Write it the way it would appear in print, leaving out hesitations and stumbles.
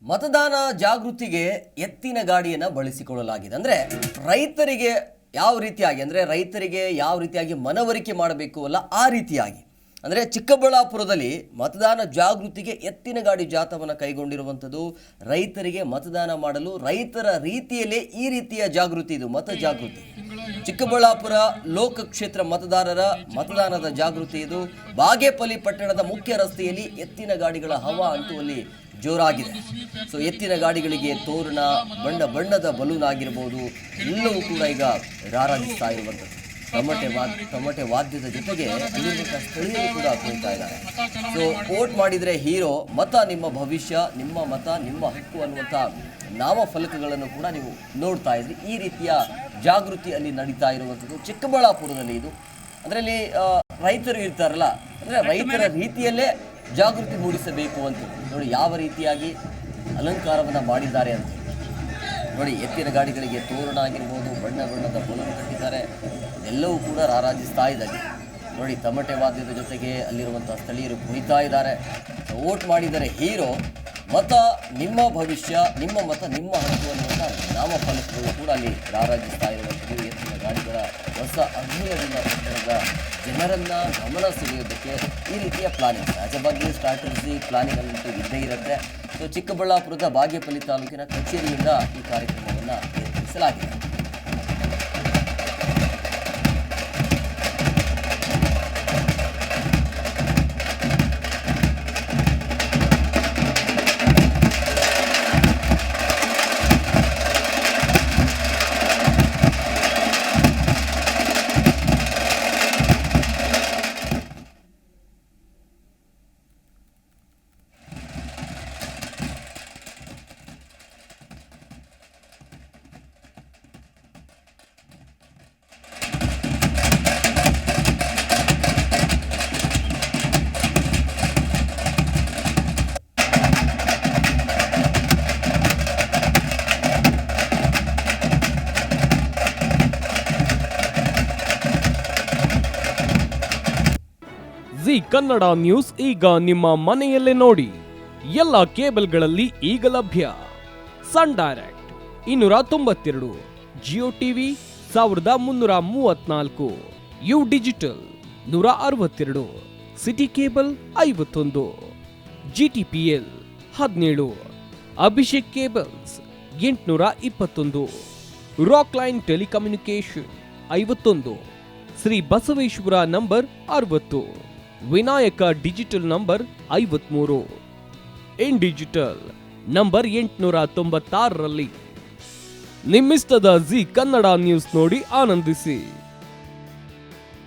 ಮತದಾನ ಜಾಗೃತಿಗೆ ಎತ್ತಿನ ಗಾಡಿಯನ್ನು ಬಳಸಿಕೊಳ್ಳಲಾಗಿದೆ. ಅಂದರೆ ರೈತರಿಗೆ ಯಾವ ರೀತಿಯಾಗಿ ಮನವರಿಕೆ ಮಾಡಬೇಕು ಅಲ್ಲ ಆ ರೀತಿಯಾಗಿ. ಅಂದರೆ ಚಿಕ್ಕಬಳ್ಳಾಪುರದಲ್ಲಿ ಮತದಾನ ಜಾಗೃತಿಗೆ ಎತ್ತಿನ ಗಾಡಿ ಜಾಥಾವನ್ನು ಕೈಗೊಂಡಿರುವಂಥದ್ದು. ರೈತರಿಗೆ ಮತದಾನ ಮಾಡಲು ರೈತರ ರೀತಿಯಲ್ಲೇ ಈ ರೀತಿಯ ಜಾಗೃತಿ, ಇದು ಮತ ಜಾಗೃತಿ. ಚಿಕ್ಕಬಳ್ಳಾಪುರ ಲೋಕಕ್ಷೇತ್ರ ಮತದಾರರ ಮತದಾನದ ಜಾಗೃತಿ ಇದು. ಬಾಗೇಪಲ್ಲಿ ಪಟ್ಟಣದ ಮುಖ್ಯ ರಸ್ತೆಯಲ್ಲಿ ಎತ್ತಿನ ಗಾಡಿಗಳ ಹವಾ ಅಂತೂ ಅಲ್ಲಿ ಜೋರಾಗಿದೆ. ಸೊ ಎತ್ತಿನ ಗಾಡಿಗಳಿಗೆ ತೋರಣ, ಬಣ್ಣದ ಬಲೂನ್ ಆಗಿರ್ಬೋದು, ಎಲ್ಲವೂ ಕೂಡ ಈಗ ರಾರಾಜಿಸ್ತಾ ಇರುವಂಥದ್ದು. ತಮಟೆ ವಾದ್ಯದ ಜೊತೆಗೆ ಅಲ್ಲಿರುವಂಥ ಸ್ಥಳೀಯರು ಕೂಡ ಕುಣಿತಾ ಇದ್ದಾರೆ. ಸೊ ವೋಟ್ ಮಾಡಿದರೆ ಹೀರೋ, ಮತ ನಿಮ್ಮ ಭವಿಷ್ಯ, ನಿಮ್ಮ ಮತ ನಿಮ್ಮ ಹಕ್ಕು ಅನ್ನುವಂಥ ನಾಮಫಲಕಗಳನ್ನು ಕೂಡ ನೀವು ನೋಡ್ತಾ ಇದ್ರಿ. ಈ ರೀತಿಯ ಜಾಗೃತಿ ಅಲ್ಲಿ ನಡೀತಾ ಇರುವಂಥದ್ದು ಚಿಕ್ಕಬಳ್ಳಾಪುರದಲ್ಲಿ. ಇದು ಅದರಲ್ಲಿ ರೈತರು ಇರ್ತಾರಲ್ಲ, ಅಂದರೆ ರೈತರ ರೀತಿಯಲ್ಲೇ ಜಾಗೃತಿ ಮೂಡಿಸಬೇಕು ಅಂತ ನೋಡಿ ಯಾವ ರೀತಿಯಾಗಿ ಅಲಂಕಾರವನ್ನು ಮಾಡಿದ್ದಾರೆ ಅಂತ ನೋಡಿ. ಎತ್ತಿನ ಗಾಡಿಗಳಿಗೆ ತೋರಣ ಆಗಿರ್ಬೋದು, ಬಣ್ಣದ ಬಲೂನ್ ಕಟ್ಟಿದ್ದಾರೆ, ಎಲ್ಲವೂ ಕೂಡ ರಾರಾಜಿಸ್ತಾ ಇದ್ದಾರೆ ನೋಡಿ. ತಮಟೆ ವಾದ್ಯದ ಜೊತೆಗೆ ಅಲ್ಲಿರುವಂಥ ಸ್ಥಳೀಯರು ಕುಣಿತಾ ಇದ್ದಾರೆ. ವೋಟ್ ಮಾಡಿದರೆ ಹೀರೋ, ಮತ ನಿಮ್ಮ ಭವಿಷ್ಯ, ನಿಮ್ಮ ಮತ ನಿಮ್ಮ ಹಕ್ಕು ಅನ್ನುವಂಥ ನಾಮಫಲಕಗಳು ಕೂಡ ಅಲ್ಲಿ ರಾರಾಜಿಸ್ತಾ ಇರುವಂಥದ್ದು. ಎತ್ತಿನ ಗಾಡಿಗಳ ಹೊಸ ಅಭಿನಯದಿಂದ ಪಟ್ಟಣದ ಜನರನ್ನು ಗಮನ ಸೆಳೆಯೋದಕ್ಕೆ ಈ ರೀತಿಯ ಪ್ಲಾನಿಂಗ್, ಸಹಜವಾಗಿ ಸ್ಟ್ರಾಟಜಿ ಪ್ಲಾನಿಂಗ್ ಅನ್ನಂತೂ ಇದ್ದೇ ಇರುತ್ತೆ. ಸೊ ಚಿಕ್ಕಬಳ್ಳಾಪುರದ ಬಾಗೇಪಲ್ಲಿ ತಾಲೂಕಿನ ಕಚೇರಿಯಿಂದ ಈ ಕಾರ್ಯಕ್ರಮವನ್ನು ಏರ್ಪಡಿಸಲಾಗಿದೆ. ಜಿ ಕನ್ನಡ ನ್ಯೂಸ್ ಈಗ ನಿಮ್ಮ ಮನೆಯಲ್ಲೇ ನೋಡಿ. ಎಲ್ಲ ಕೇಬಲ್ಗಳಲ್ಲಿ ಈಗ ಲಭ್ಯ. Sun direct 292, Jio TV 1334, U digital 162, city cable 51, GTPL 17, Abhishek cables 821, rock line telecommunication 51, Shri Basaveshwara number 60, Vinayaka digital number 53, in digital number 896ರಲ್ಲಿ ನಿಮ್ಮಿಸ್ತದ ಜಿ ಕನ್ನಡ ನ್ಯೂಸ್ ನೋಡಿ ಆನಂದಿಸಿ.